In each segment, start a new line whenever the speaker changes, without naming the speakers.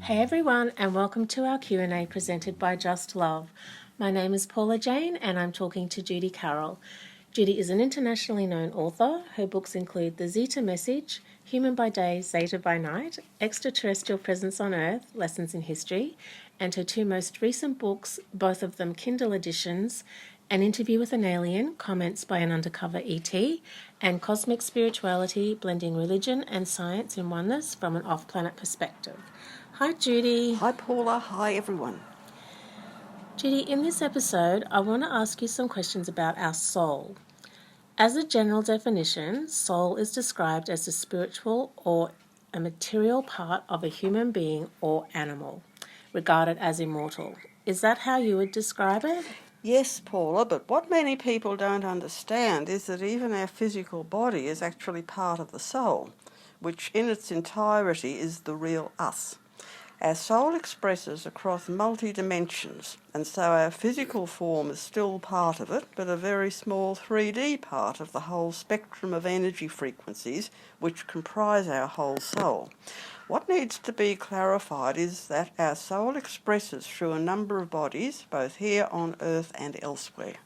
Hey everyone, and welcome to our Q&A presented by Just Love. My name is Paula Jane and I'm talking to Judy Carroll. Judy is an internationally known author. Her books include The Zeta Message, Human by Day, Zeta by Night, Extraterrestrial Presence on Earth, Lessons in History, and her two most recent books, both of them Kindle editions, An Interview with an Alien, Comments by an Undercover ET, and Cosmic Spirituality, Blending Religion and Science in Oneness from an Off-Planet Perspective. Hi, Judy.
Hi, Paula. Hi, everyone.
Judy, in this episode, I want to ask you some questions about our soul. As a general definition, soul is described as a spiritual or a material part of a human being or animal, regarded as immortal. Is that how you would describe it?
Yes, Paula, but what many people don't understand is that even our physical body is actually part of the soul, which in its entirety is the real us. Our soul expresses across multi-dimensions, and so our physical form is still part of it, but a very small 3D part of the whole spectrum of energy frequencies which comprise our whole soul. What needs to be clarified is that our soul expresses through a number of bodies, both here on Earth and elsewhere.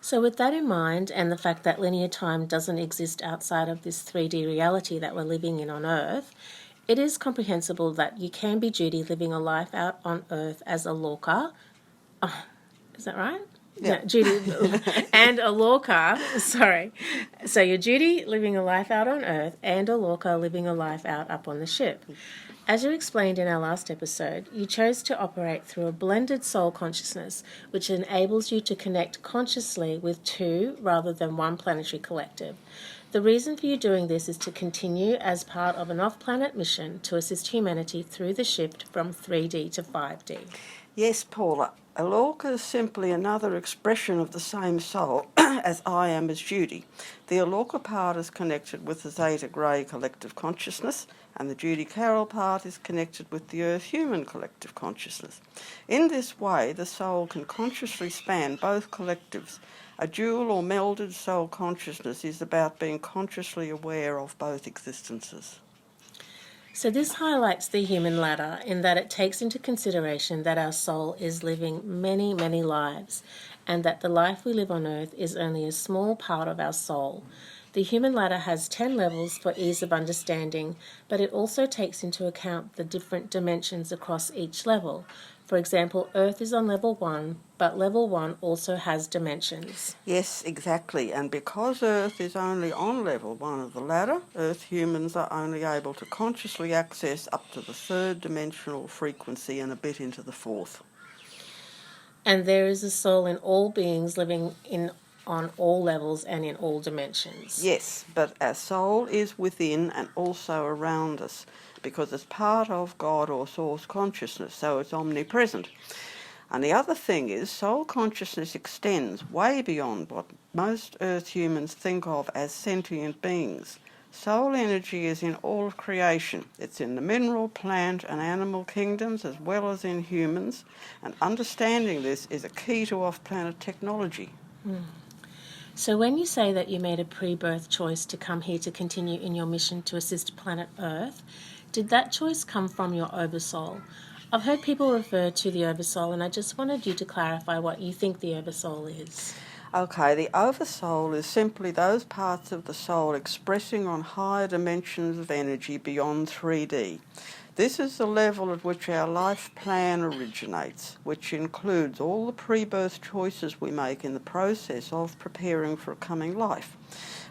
So with that in mind, and the fact that linear time doesn't exist outside of this 3D reality that we're living in on Earth, it is comprehensible that you can be Judy living a life out on Earth as Elorkah. Oh, is that right?
Yeah.
No, Judy and Elorkah, sorry. So you're Judy living a life out on Earth and Elorkah living a life out up on the ship. As you explained in our last episode, you chose to operate through a blended soul consciousness, which enables you to connect consciously with two rather than one planetary collective. The reason for you doing this is to continue as part of an off-planet mission to assist humanity through the shift from 3D to 5D.
Yes, Paula. Elorkah is simply another expression of the same soul as I am as Judy. The Elorkah part is connected with the Zeta Grey collective consciousness, and the Judy Carroll part is connected with the Earth Human collective consciousness. In this way, the soul can consciously span both collectives. A dual or melded soul consciousness is about being consciously aware of both existences.
So this highlights the human ladder in that it takes into consideration that our soul is living many, many lives, and that the life we live on Earth is only a small part of our soul. The human ladder has 10 levels for ease of understanding, but it also takes into account the different dimensions across each level. For example, Earth is on level 1, but level 1 also has dimensions.
Yes, exactly. And because Earth is only on level 1 of the ladder, Earth humans are only able to consciously access up to the third dimensional frequency and a bit into the fourth.
And there is a soul in all beings living on all levels and in all dimensions.
Yes, but our soul is within and also around us, because it's part of God or source consciousness, so it's omnipresent. And the other thing is, soul consciousness extends way beyond what most Earth humans think of as sentient beings. Soul energy is in all of creation. It's in the mineral, plant and animal kingdoms as well as in humans, and understanding this is a key to off-planet technology.
So when you say that you made a pre-birth choice to come here to continue in your mission to assist planet Earth, did that choice come from your oversoul? I've heard people refer to the oversoul, and I just wanted you to clarify what you think the oversoul is.
Okay, the oversoul is simply those parts of the soul expressing on higher dimensions of energy beyond 3D. This is the level at which our life plan originates, which includes all the pre-birth choices we make in the process of preparing for a coming life.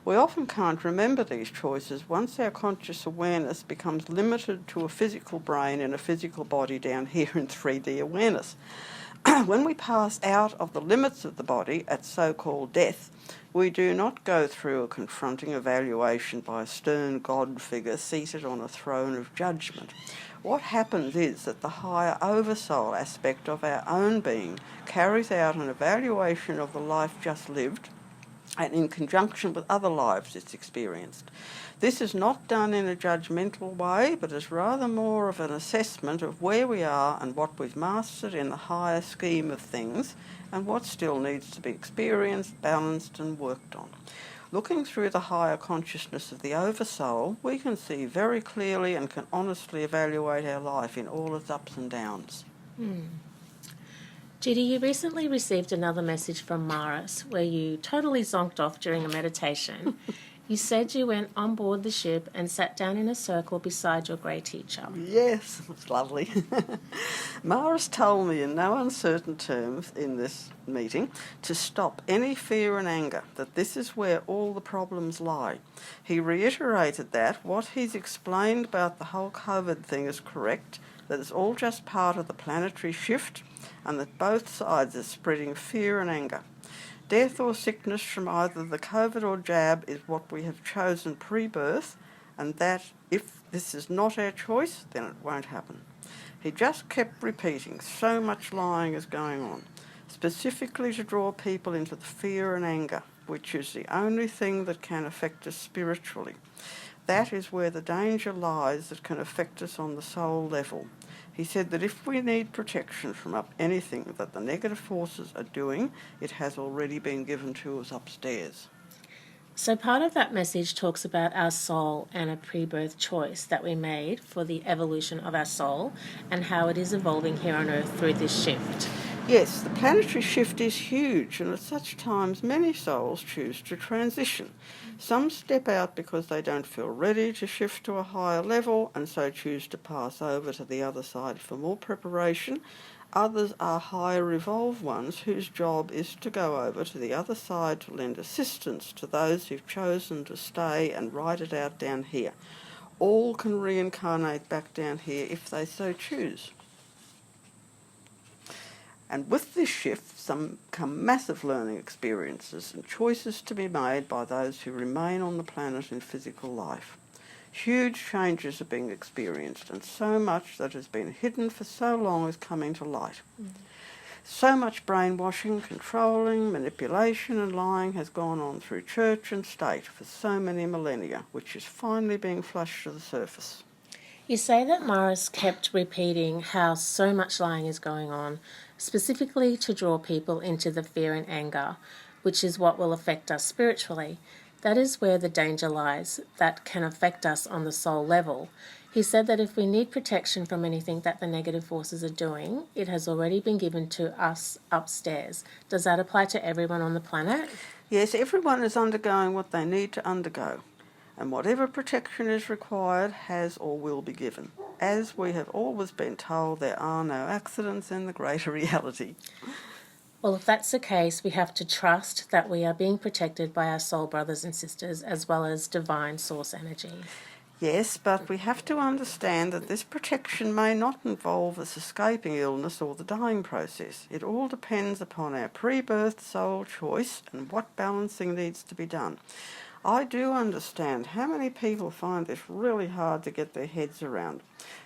We often can't remember these choices once our conscious awareness becomes limited to a physical brain and a physical body down here in 3D awareness. When we pass out of the limits of the body at so-called death, we do not go through a confronting evaluation by a stern God figure seated on a throne of judgment. What happens is that the higher oversoul aspect of our own being carries out an evaluation of the life just lived, and in conjunction with other lives it's experienced. This is not done in a judgmental way, but is rather more of an assessment of where we are and what we've mastered in the higher scheme of things, and what still needs to be experienced, balanced and worked on. Looking through the higher consciousness of the Oversoul, we can see very clearly and can honestly evaluate our life in all its ups and downs.
Judy, you recently received another message from Maris where you totally zonked off during a meditation. You said you went on board the ship and sat down in a circle beside your grey teacher.
Yes, it's lovely. Maris told me in no uncertain terms in this meeting to stop any fear and anger, that this is where all the problems lie. He reiterated that what he's explained about the whole COVID thing is correct, that it's all just part of the planetary shift, and that both sides are spreading fear and anger. Death or sickness from either the COVID or jab is what we have chosen pre-birth, and that if this is not our choice, then it won't happen. He just kept repeating, so much lying is going on, specifically to draw people into the fear and anger, which is the only thing that can affect us spiritually. That is where the danger lies that can affect us on the soul level. He said that if we need protection from anything that the negative forces are doing, it has already been given to us upstairs.
So part of that message talks about our soul and a pre-birth choice that we made for the evolution of our soul and how it is evolving here on Earth through this shift.
Yes, the planetary shift is huge, and at such times many souls choose to transition. Some step out because they don't feel ready to shift to a higher level and so choose to pass over to the other side for more preparation. Others are higher evolved ones whose job is to go over to the other side to lend assistance to those who've chosen to stay and ride it out down here. All can reincarnate back down here if they so choose. And with this shift come massive learning experiences and choices to be made by those who remain on the planet in physical life. Huge changes are being experienced, and so much that has been hidden for so long is coming to light. So much brainwashing, controlling, manipulation and lying has gone on through church and state for so many millennia, which is finally being flushed to the surface.
You say that Maris kept repeating how so much lying is going on, specifically to draw people into the fear and anger, which is what will affect us spiritually. That is where the danger lies, that can affect us on the soul level. He said that if we need protection from anything that the negative forces are doing, it has already been given to us upstairs. Does that apply to everyone on the planet?
Yes, everyone is undergoing what they need to undergo, and whatever protection is required has or will be given. As we have always been told, there are no accidents in the greater reality.
Well, if that's the case, we have to trust that we are being protected by our soul brothers and sisters as well as divine source energy.
Yes, but we have to understand that this protection may not involve us escaping illness or the dying process. It all depends upon our pre-birth soul choice and what balancing needs to be done. I do understand how many people find this really hard to get their heads around.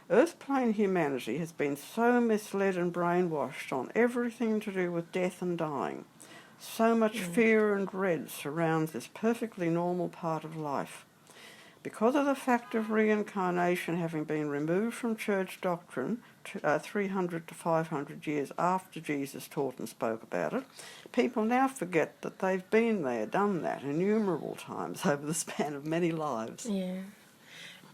Earth-plane humanity has been so misled and brainwashed on everything to do with death and dying. So much fear and dread surrounds this perfectly normal part of life. Because of the fact of reincarnation having been removed from church doctrine 300 to 500 years after Jesus taught and spoke about it, people now forget that they've been there, done that innumerable times over the span of many lives.
Yeah.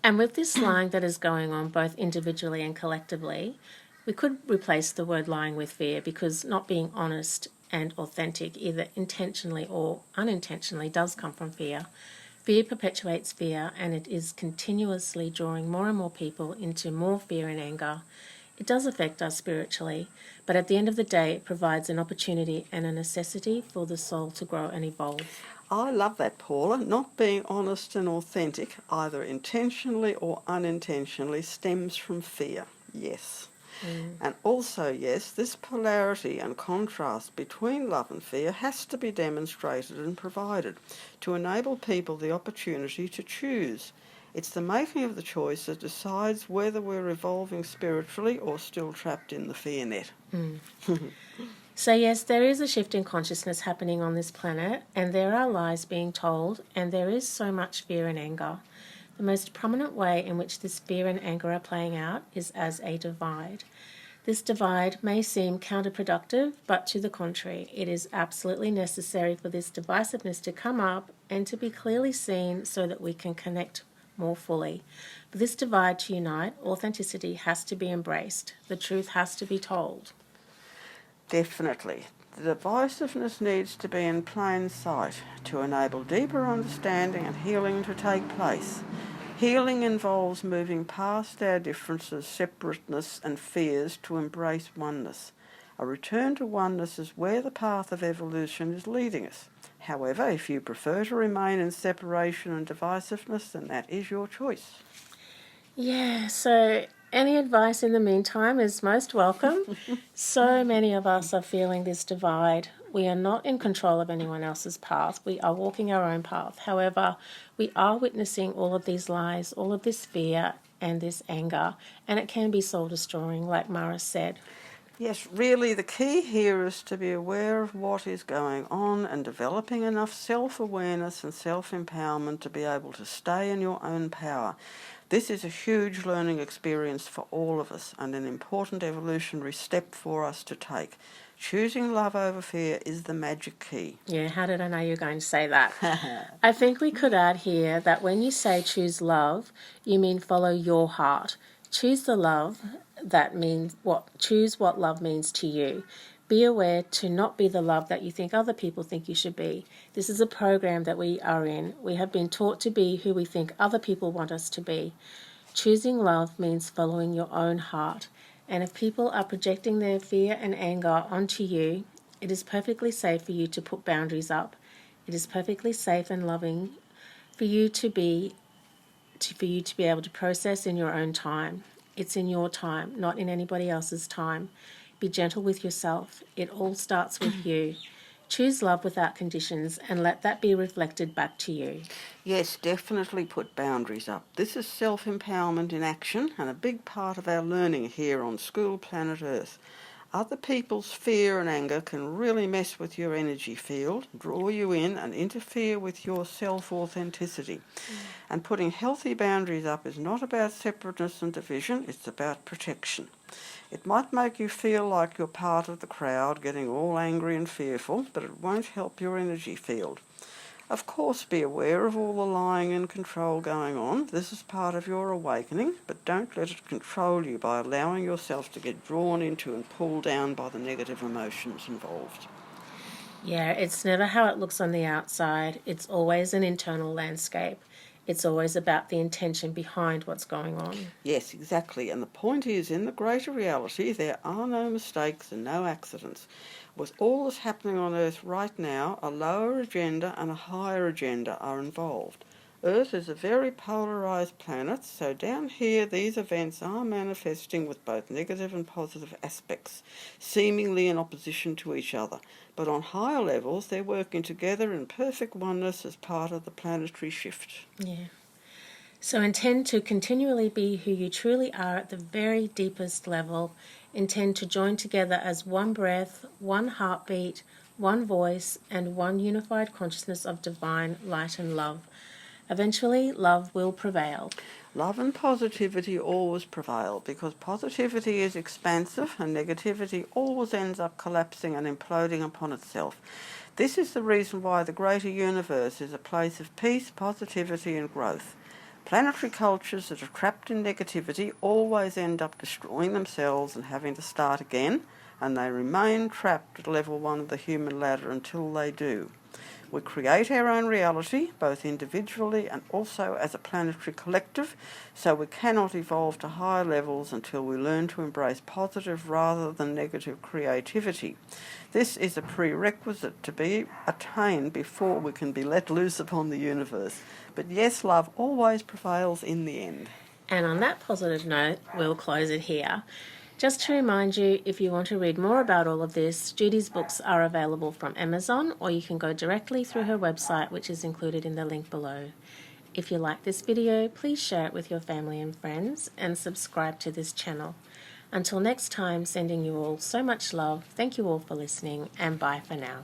And with this lying that is going on both individually and collectively, we could replace the word lying with fear, because not being honest and authentic, either intentionally or unintentionally, does come from fear. Fear perpetuates fear, and it is continuously drawing more and more people into more fear and anger. It does affect us spiritually, but at the end of the day, it provides an opportunity and a necessity for the soul to grow and evolve.
I love that, Paula. Not being honest and authentic, either intentionally or unintentionally, stems from fear. Yes. And also, yes, this polarity and contrast between love and fear has to be demonstrated and provided to enable people the opportunity to choose. It's the making of the choice that decides whether we're evolving spiritually or still trapped in the fear net.
So yes, there is a shift in consciousness happening on this planet, and there are lies being told, and there is so much fear and anger. The most prominent way in which this fear and anger are playing out is as a divide. This divide may seem counterproductive, but to the contrary, it is absolutely necessary for this divisiveness to come up and to be clearly seen so that we can connect more fully. For this divide to unite, authenticity has to be embraced. The truth has to be told.
Definitely. The divisiveness needs to be in plain sight to enable deeper understanding and healing to take place. Healing involves moving past our differences, separateness and fears to embrace oneness. A return to oneness is where the path of evolution is leading us. However, if you prefer to remain in separation and divisiveness, then that is your choice.
Yeah, so any advice in the meantime is most welcome. So many of us are feeling this divide. We are not in control of anyone else's path. We are walking our own path. However, we are witnessing all of these lies, all of this fear and this anger, and it can be soul-destroying, like Mara said.
Yes, really the key here is to be aware of what is going on and developing enough self-awareness and self-empowerment to be able to stay in your own power. This is a huge learning experience for all of us and an important evolutionary step for us to take. Choosing love over fear is the magic key.
Yeah, how did I know you were going to say that? I think we could add here that when you say choose love, you mean follow your heart. Choose the love. Choose what love means to you. Be aware to not be the love that you think other people think you should be. This is a program that we are in. We have been taught to be who we think other people want us to be. Choosing love means following your own heart. And if people are projecting their fear and anger onto you, it is perfectly safe for you to put boundaries up. It is perfectly safe and loving for you to be able to process in your own time. It's in your time, not in anybody else's time. Be gentle with yourself. It all starts with you. Choose love without conditions and let that be reflected back to you.
Yes, definitely put boundaries up. This is self-empowerment in action and a big part of our learning here on School Planet Earth. Other people's fear and anger can really mess with your energy field, draw you in and interfere with your self-authenticity. And putting healthy boundaries up is not about separateness and division, it's about protection. It might make you feel like you're part of the crowd, getting all angry and fearful, but it won't help your energy field. Of course, be aware of all the lying and control going on. This is part of your awakening, but don't let it control you by allowing yourself to get drawn into and pulled down by the negative emotions involved.
Yeah, it's never how it looks on the outside. It's always an internal landscape. It's always about the intention behind what's going on.
Yes, exactly. And the point is, in the greater reality, there are no mistakes and no accidents. With all that's happening on Earth right now, a lower agenda and a higher agenda are involved. Earth is a very polarised planet, so down here these events are manifesting with both negative and positive aspects, seemingly in opposition to each other. But on higher levels, they're working together in perfect oneness as part of the planetary shift.
Yeah. So intend to continually be who you truly are at the very deepest level. Intend to join together as one breath, one heartbeat, one voice, and one unified consciousness of divine light and love. Eventually, love will prevail.
Love and positivity always prevail because positivity is expansive and negativity always ends up collapsing and imploding upon itself. This is the reason why the greater universe is a place of peace, positivity and growth. Planetary cultures that are trapped in negativity always end up destroying themselves and having to start again, and they remain trapped at level 1 of the human ladder until they do. We create our own reality, both individually and also as a planetary collective, so we cannot evolve to higher levels until we learn to embrace positive rather than negative creativity. This is a prerequisite to be attained before we can be let loose upon the universe. But yes, love always prevails in the end.
And on that positive note, we'll close it here. Just to remind you, if you want to read more about all of this, Judy's books are available from Amazon, or you can go directly through her website, which is included in the link below. If you like this video, please share it with your family and friends, and subscribe to this channel. Until next time, sending you all so much love. Thank you all for listening, and bye for now.